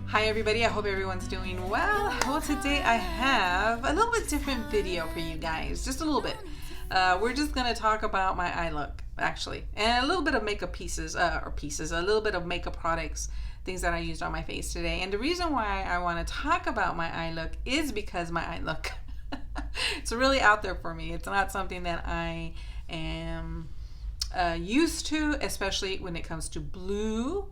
Hi everybody, I hope everyone's doing well. Well, today I have a little bit different video for you guys, just a little bit. We're just going to talk about my eye look, actually, and a little bit of makeup pieces, a little bit of makeup products, things that I used on my face today. And the reason why I want to talk about my eye look is because my eye look, it's really out there for me. It's not something that I am used to, especially when it comes to blue.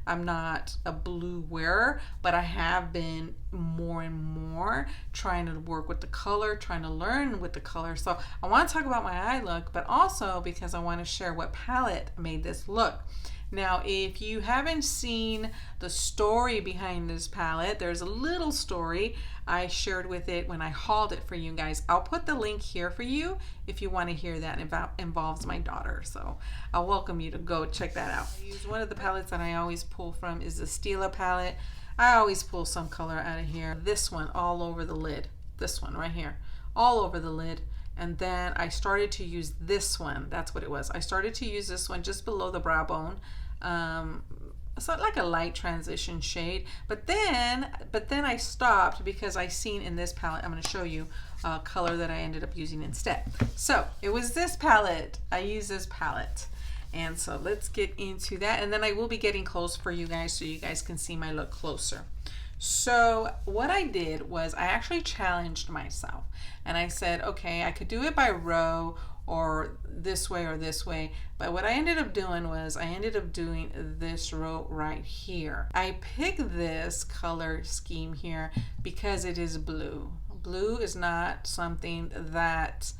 I'm not a blue wearer, but I have been more and more trying to work with the color, trying to learn with the color. So I want to talk about my eye look, but also because I want to share what palette made this look. Now, if you haven't seen the story behind this palette, there's a little story I shared with it when I hauled it for you guys. I'll put the link here for you if you want to hear that. It involves my daughter, so I'll welcome you to go check that out. I use one of the palettes that I always pull from is the Stila palette. I always pull some color out of here. This one all over the lid. This one right here, all over the lid. And then I started to use this one. That's what it was. I started to use this one just below the brow bone. It's not like a light transition shade, but then I stopped because I seen in this palette, I'm going to show you a color that I ended up using instead. So it was this palette. I use this palette. And so let's get into that. And then I will be getting close for you guys so you guys can see my look closer. So what I did was I actually challenged myself and I said, okay, I could do it by row or this way, but what I ended up doing was I ended up doing this row right here. I picked this color scheme here because it is blue. Blue is not something that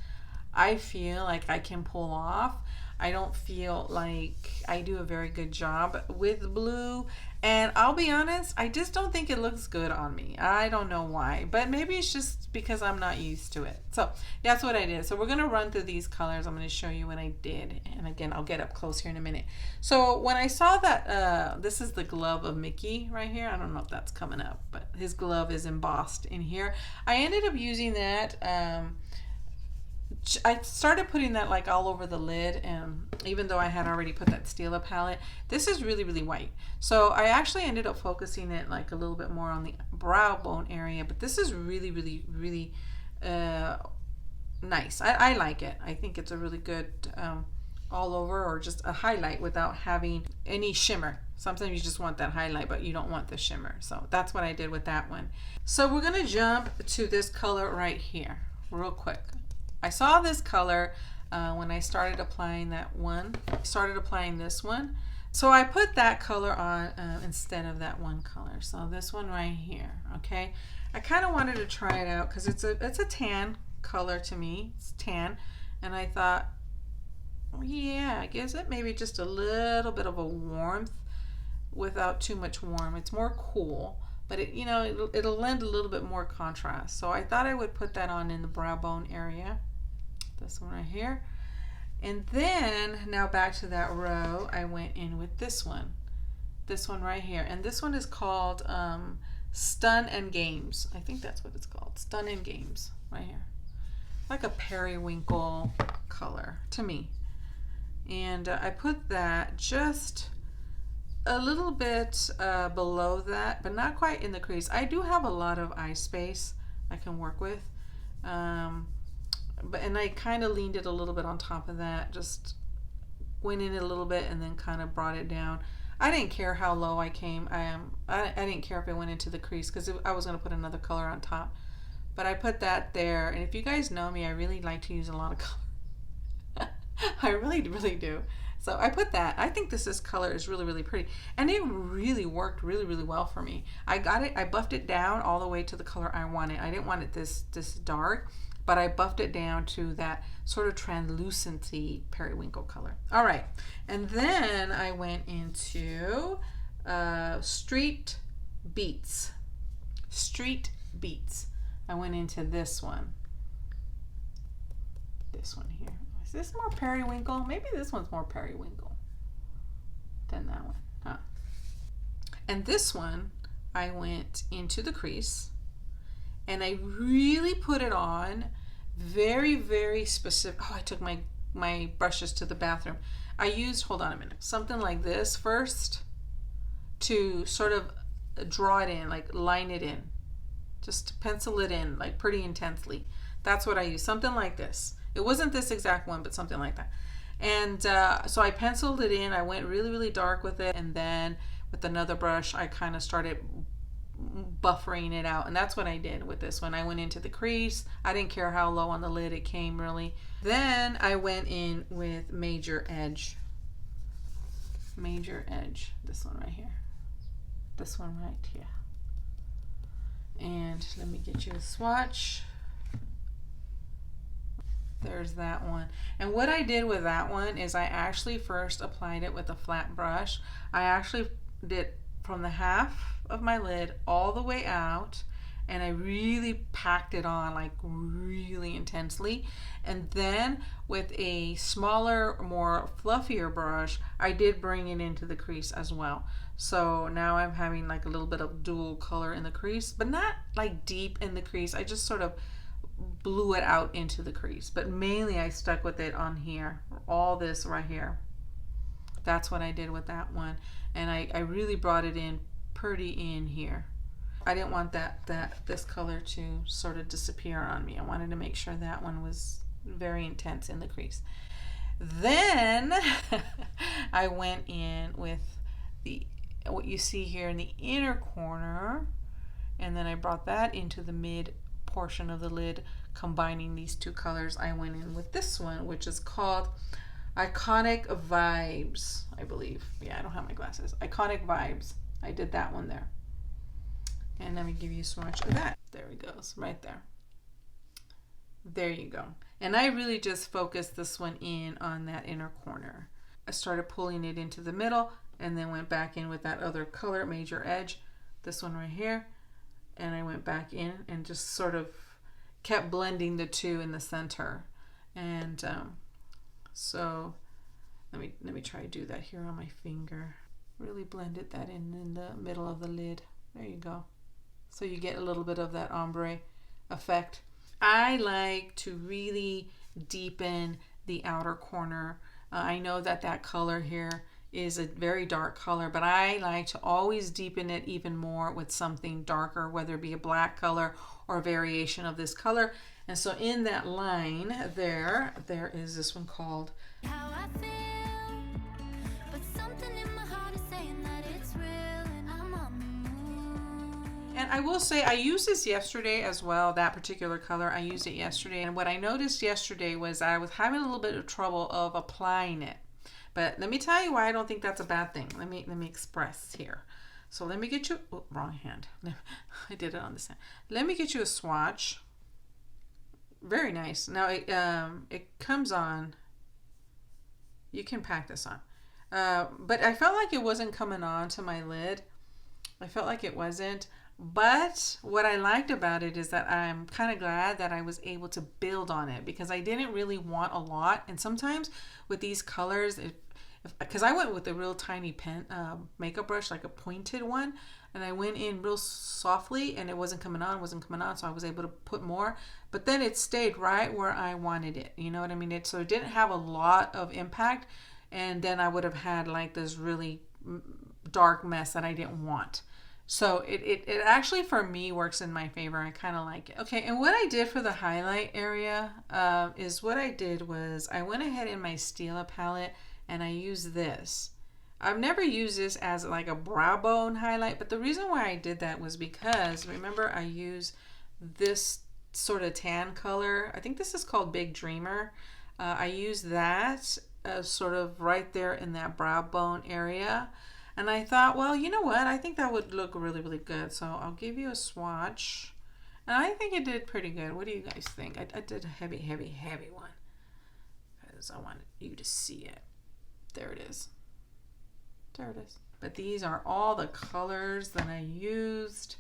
I feel like I can pull off. I don't feel like I do a very good job with blue, and I'll be honest, I just don't think it looks good on me. I don't know why, but maybe it's just because I'm not used to it. So that's what I did. So we're gonna run through these colors. I'm gonna show you what I did, and again, I'll get up close here in a minute. So when I saw that this is the glove of Mickey right here, I don't know if that's coming up, but his glove is embossed in here. I ended up using that. I started putting that like all over the lid, and even though I had already put that Stila palette, this is really white. So I actually ended up focusing it like a little bit more on the brow bone area, but this is really nice. I like it. I think it's a really good all over, or just a highlight without having any shimmer. Sometimes you just want that highlight, but you don't want the shimmer. So that's what I did with that one. So we're gonna jump to this color right here real quick. I saw this color when I started applying that one. I started applying this one. So I put that color on instead of that one color. So this one right here, okay? I kind of wanted to try it out because it's a tan color to me. It's tan. And I thought, yeah, it gives it maybe just a little bit of a warmth without too much warm. It's more cool. But it, you know, it'll lend a little bit more contrast. So I thought I would put that on in the brow bone area. This one right here. And then now back to that row, I went in with this one right here. And this one is called Stun and Games. I think that's what it's called. Stun and Games right here. Like a periwinkle color to me. And I put that just a little bit below that, but not quite in the crease. I do have a lot of eye space I can work with. And I kind of leaned it a little bit on top of that, just went in it a little bit and then kind of brought it down. I didn't care how low I came. I didn't care if it went into the crease because I was going to put another color on top. But I put that there, and if you guys know me, I really like to use a lot of color. I really do. So I put that. I think this color is really pretty, and it really worked really well for me. I got it. I buffed it down all the way to the color I wanted. I didn't want it this dark, but I buffed it down to that sort of translucency periwinkle color. All right, and then I went into Street Beats. Street Beats. I went into this one. This one here. Is this more periwinkle? Maybe this one's more periwinkle than that one. Huh. And this one, I went into the crease and I really put it on very specific. Oh, I took my brushes to the bathroom. I used, hold on a minute, something like this first to sort of draw it in, like line it in. Just pencil it in, like pretty intensely. That's what I use. Something like this. It wasn't this exact one, but something like that. And so I penciled it in. I went really, really dark with it. And then with another brush, I kind of started buffering it out. And that's what I did with this one. I went into the crease. I didn't care how low on the lid it came, really. Then I went in with Major Edge. Major Edge. This one right here. This one right here. And let me get you a swatch. There's that one. And what I did with that one is I actually first applied it with a flat brush. I actually did from the half of my lid all the way out, and I really packed it on like really intensely. And then with a smaller, more fluffier brush, I did bring it into the crease as well. So now I'm having like a little bit of dual color in the crease, but not like deep in the crease. I just sort of blew it out into the crease, but mainly I stuck with it on here, all this right here. That's what I did with that one. And I really brought it in pretty in here. I didn't want this color to sort of disappear on me. I wanted to make sure that one was very intense in the crease. Then I went in with what you see here in the inner corner, and then I brought that into the mid portion of the lid, combining these two colors. I went in with this one, which is called Iconic Vibes, I believe. Yeah, I don't have my glasses. Iconic Vibes. I did that one there. And let me give you a swatch of that. There it goes, right there. There you go. And I really just focused this one in on that inner corner. I started pulling it into the middle and then went back in with that other color, Major Edge, this one right here. And I went back in and just sort of kept blending the two in the center. And so let me try to do that here on my finger. Really blended that in the middle of the lid. There you go. So you get a little bit of that ombre effect. I like to really deepen the outer corner. I know that color here is a very dark color, but I like to always deepen it even more with something darker, whether it be a black color or a variation of this color. And so in that line there is this one called How I Feel, but something in my heart is saying that it's real and I'm on the move. And I will say I used this yesterday as well, that particular color. I used it yesterday, and what I noticed yesterday was I was having a little bit of trouble of applying it. But let me tell you why I don't think that's a bad thing. Let me express here. So let me get you, oh, wrong hand. I did it on this hand. Let me get you a swatch. Very nice. Now it comes on. You can pack this on. But I felt like it wasn't coming on to my lid. I felt like it wasn't. But what I liked about it is that I'm kind of glad that I was able to build on it, because I didn't really want a lot. And sometimes with these colors, because I went with a real tiny pen makeup brush, like a pointed one, and I went in real softly and it wasn't coming on, so I was able to put more, but then it stayed right where I wanted it. You know what I mean? So it didn't have a lot of impact, and then I would have had like this really dark mess that I didn't want. So it actually for me works in my favor. I kind of like it. Okay, and what I did for the highlight area is what I did was I went ahead in my Stila palette and I used this. I've never used this as like a brow bone highlight, but the reason why I did that was because, remember, I use this sort of tan color. I think this is called Big Dreamer. I use that sort of right there in that brow bone area. And I thought, well, you know what? I think that would look really, really good. So I'll give you a swatch. And I think it did pretty good. What do you guys think? I did a heavy, heavy, heavy one, because I wanted you to see it. There it is. There it is. But these are all the colors that I used.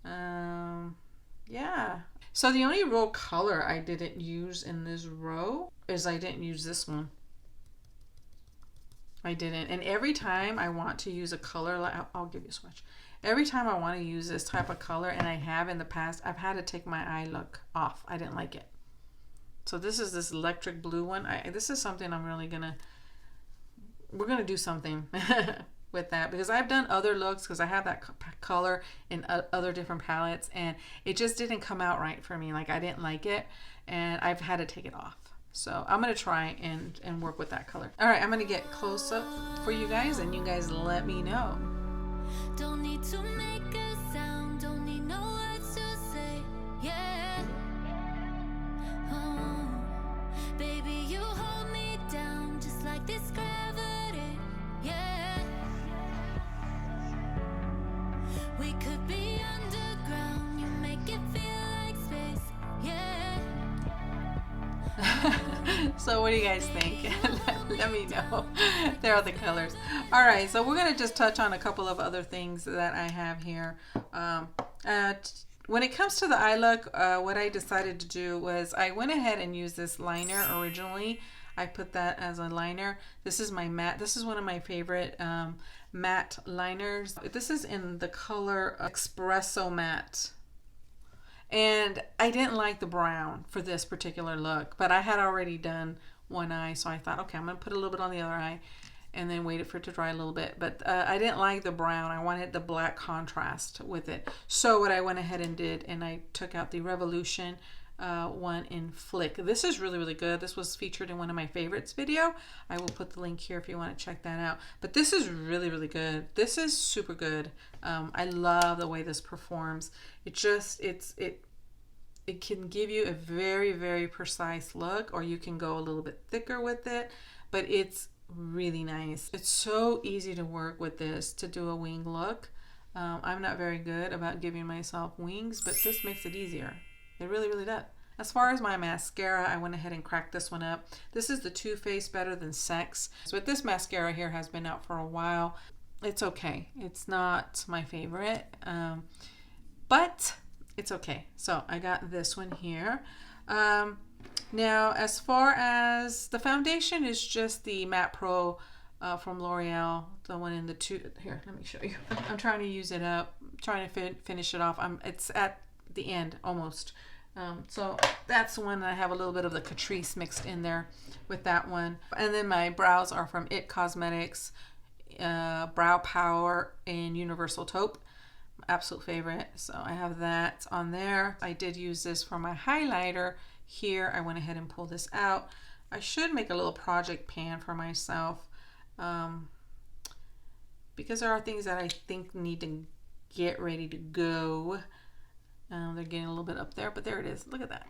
Yeah. So the only real color I didn't use in this row is I didn't use this one. I didn't. And every time I want to use a color, I'll give you a swatch. Every time I want to use this type of color, and I have in the past, I've had to take my eye look off. I didn't like it. So this is this electric blue one. This is something I'm really gonna, we're gonna do something with that, because I've done other looks because I have that color in other different palettes, and it just didn't come out right for me. Like I didn't like it, and I've had to take it off. So I'm going to try and work with that color. All right, I'm going to get close up for you guys, and you guys let me know. Don't need to make a sound, don't need no words to say, yeah. Oh, baby, you hold me down just like this gravity, yeah. We could be underground, you make it feel like space, yeah. So what do you guys think? Let me know. There are the colors. All right, so we're gonna just touch on a couple of other things that I have here. When it comes to the eye look, what I decided to do was I went ahead and used this liner originally. I put that as a liner. This is my matte. This is one of my favorite matte liners. This is in the color Espresso Matte. And I didn't like the brown for this particular look, but I had already done one eye, so I thought, okay, I'm going to put a little bit on the other eye and then wait for it to dry a little bit. But I didn't like the brown. I wanted the black contrast with it. So what I went ahead and did, and I took out the Revolution one in Flick. This is really, really good. This was featured in one of my favorites video. I will put the link here if you want to check that out. But this is really, really good. This is super good. I love the way this performs. It can give you a very, very precise look, or you can go a little bit thicker with it, but it's really nice. It's so easy to work with this to do a wing look. I'm not very good about giving myself wings, but this makes it easier. It really, really does. As far as my mascara, I went ahead and cracked this one up. This is the Too Faced Better Than Sex. So this mascara here has been out for a while. It's okay. It's not my favorite, but it's okay. So I got this one here. Now, as far as the foundation, is just the Matte Pro from L'Oreal, the one in the two. Here, let me show you. I'm trying to use it up. I'm trying to finish it off. It's at the end almost. So that's the one that I have a little bit of the Catrice mixed in there with that one. And then my brows are from IT Cosmetics, Brow Power in Universal Taupe. Absolute favorite. So I have that on there. I did use this for my highlighter here. I went ahead and pulled this out. I should make a little project pan for myself because there are things that I think need to get ready to go. They're getting a little bit up there, but there it is. Look at that.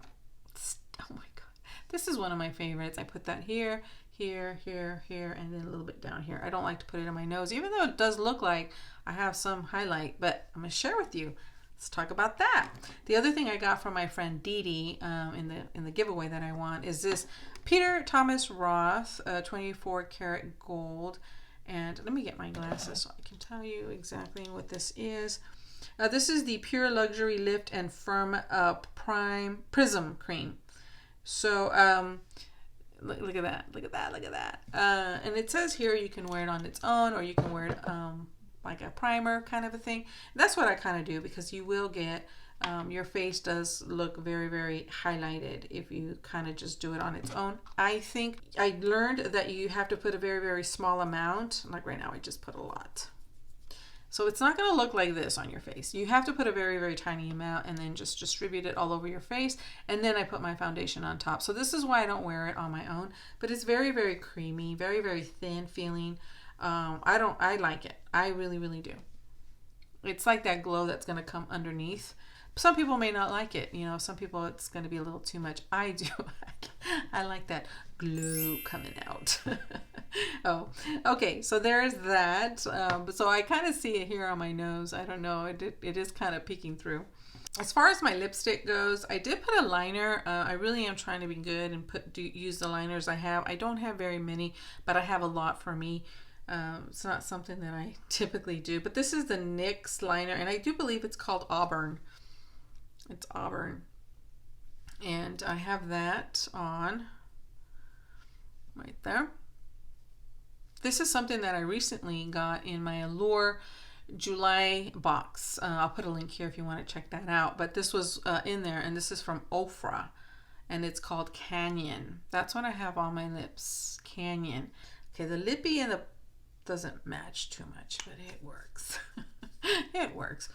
Oh my god, this is one of my favorites. I put that here, here, here, here, and then a little bit down here. I don't like to put it on my nose, even though it does look like I have some highlight, but I'm gonna share with you. Let's talk about that. The other thing I got from my friend Dee Dee in the giveaway that I want is this Peter Thomas Roth 24 karat gold. And let me get my glasses so I can tell you exactly what this is. This is the Pure Luxury Lift and Firm Prime Prism Cream. So look at that, look at that, look at that. And it says here you can wear it on its own, or you can wear it like a primer kind of a thing. That's what I kind of do, because you will get your face does look very, very highlighted if you kind of just do it on its own. I think I learned that you have to put a very, very small amount. Like right now I just put a lot. So it's not going to look like this on your face. You have to put a very, very tiny amount and then just distribute it all over your face. And then I put my foundation on top. So this is why I don't wear it on my own. But it's very, very creamy, very, very thin feeling. I like it. I really, really do. It's like that glow that's going to come underneath. Some people may not like it. You know, some people it's going to be a little too much. I do. I like that glow coming out. Oh, okay. So there's that. So I kind of see it here on my nose. I don't know. It is kind of peeking through. As far as my lipstick goes, I did put a liner. I really am trying to be good and use the liners I have. I don't have very many, but I have a lot for me. It's not something that I typically do. But this is the NYX liner, and I do believe it's called Auburn. It's Auburn. And I have that on right there. This is something that I recently got in my Allure July box. I'll put a link here if you want to check that out. But this was in there, and this is from Ofra, and it's called Canyon. That's what I have on my lips, Canyon. Okay, the lippy and the Doesn't match too much, but it works. It works.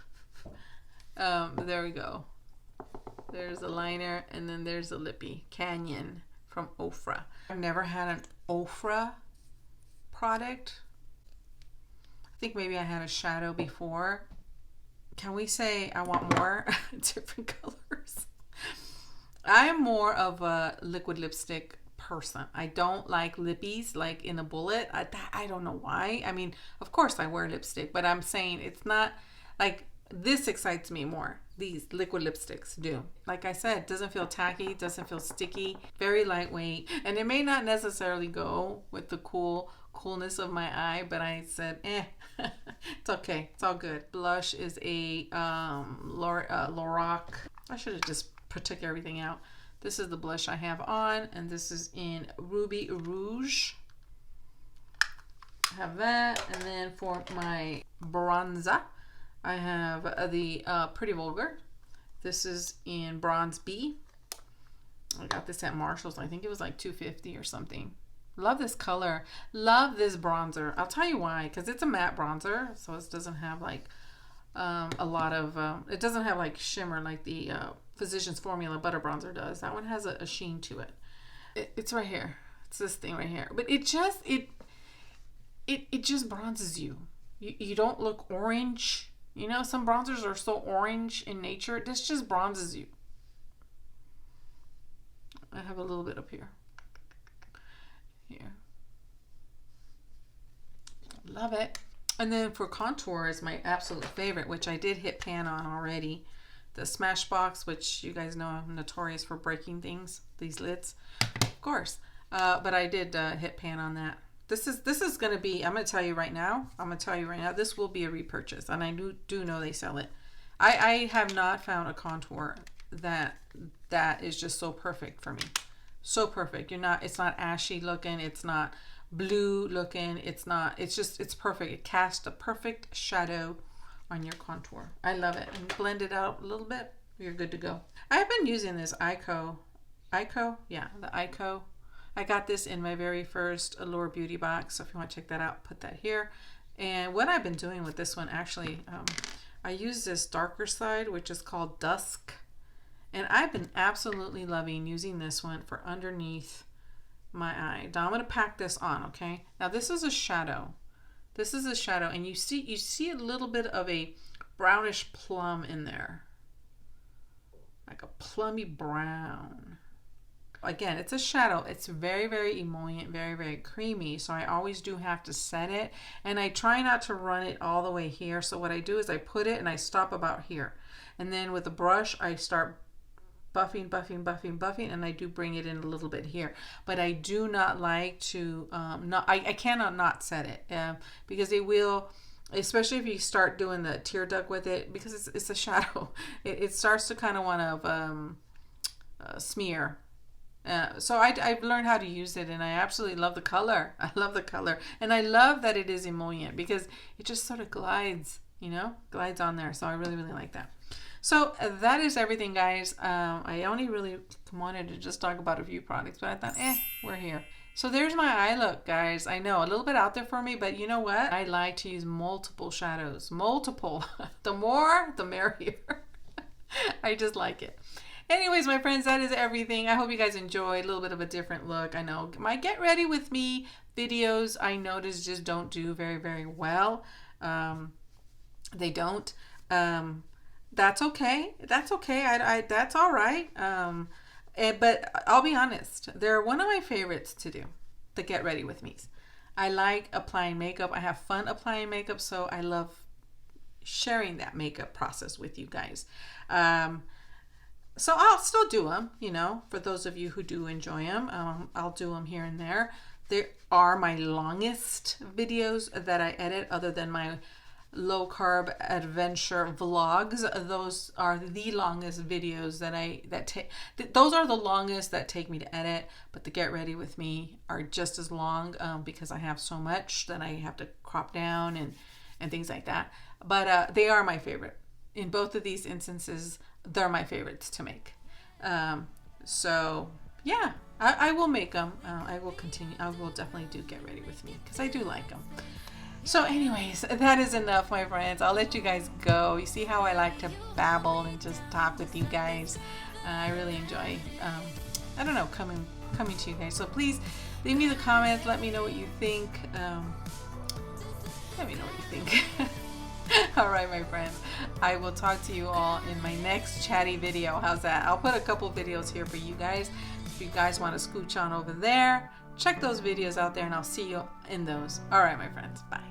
There we go. There's a liner, and then there's a lippy. Canyon from Ofra. I've never had an Ofra product. I think maybe I had a shadow before. Can we say I want more different colors? I'm more of a liquid lipstick person. I don't like lippies like in a bullet. I don't know why. I mean, of course I wear lipstick, but I'm saying it's not like this excites me more. These liquid lipsticks do. Like I said, doesn't feel tacky, doesn't feel sticky, very lightweight, and it may not necessarily go with the coolness of my eye, but I said, it's okay, it's all good. Blush is a Lorac. I should have just took everything out. This is the blush I have on, and this is in Ruby Rouge. I have that, and then for my bronzer, I have the Pretty Vulgar. This is in Bronze B. I got this at Marshall's. I think it was like $2.50 or something. Love this color. Love this bronzer. I'll tell you why. Because it's a matte bronzer, so it doesn't have like a lot of... it doesn't have like shimmer like the Physicians Formula Butter Bronzer does. That one has a sheen to it. It's right here. It's this thing right here. But it just bronzes you. You don't look orange. You know, some bronzers are so orange in nature. This just bronzes you. I have a little bit up here. Here. Love it. And then for contour is my absolute favorite, which I did hit pan on already. The Smashbox, which you guys know I'm notorious for breaking things, these lids, of course. But I did hit pan on that. This is going to be, I'm going to tell you right now, this will be a repurchase. And I do know they sell it. I have not found a contour that is just so perfect for me. So perfect. It's not ashy looking. It's not blue looking. It's perfect. It casts a perfect shadow on your contour. I love it. And blend it out a little bit. You're good to go. I've been using this Ico. Yeah, the Ico. I got this in my very first Allure Beauty box. So if you want to check that out, put that here. And what I've been doing with this one, actually, I use this darker side, which is called Dusk. And I've been absolutely loving using this one for underneath my eye. Now I'm going to pack this on, okay? Now this is a shadow. This is a shadow, and you see a little bit of a brownish plum in there. Like a plummy brown. Again, it's a shadow. It's very, very emollient, very, very creamy. So I always do have to set it. And I try not to run it all the way here. So what I do is I put it and I stop about here. And then with the brush, I start buffing, and I do bring it in a little bit here. But I do not like to, I cannot not set it because it will, especially if you start doing the tear duct with it, because it's a shadow. It starts to kind of want to smear. So I've learned how to use it, and I absolutely love the color. I love the color, and I love that it is emollient because it just sort of glides on there. So I really, really like that. So that is everything, guys. I only really wanted to just talk about a few products, but I thought, we're here. So there's my eye look, guys. I know, a little bit out there for me, but you know what? I like to use multiple shadows. Multiple. The more, the merrier. I just like it. Anyways, my friends, that is everything. I hope you guys enjoyed a little bit of a different look. I know my Get Ready With Me videos, I notice, just don't do very, very well. They don't. That's okay. That's okay. That's all right. But I'll be honest. They're one of my favorites to do, the Get Ready With Me's. I like applying makeup. I have fun applying makeup, so I love sharing that makeup process with you guys. So I'll still do them, for those of you who do enjoy them. I'll do them here and there. They are my longest videos that I edit, other than my low carb adventure vlogs. Those are the longest videos those are the longest that take me to edit. But the Get Ready With Me are just as long because I have so much that I have to crop down and things like that. But they are my favorite. In both of these instances, they're my favorites to make. So yeah, I will make them. I will continue. I will definitely do Get Ready With Me because I do like them. So anyways, that is enough, my friends. I'll let you guys go. You see how I like to babble and just talk with you guys. I really enjoy, I don't know, coming to you guys. So please leave me the comments. Let me know what you think. Let me know what you think. All right, my friends. I will talk to you all in my next chatty video. How's that? I'll put a couple videos here for you guys. If you guys want to scooch on over there, check those videos out there, and I'll see you in those. All right, my friends. Bye.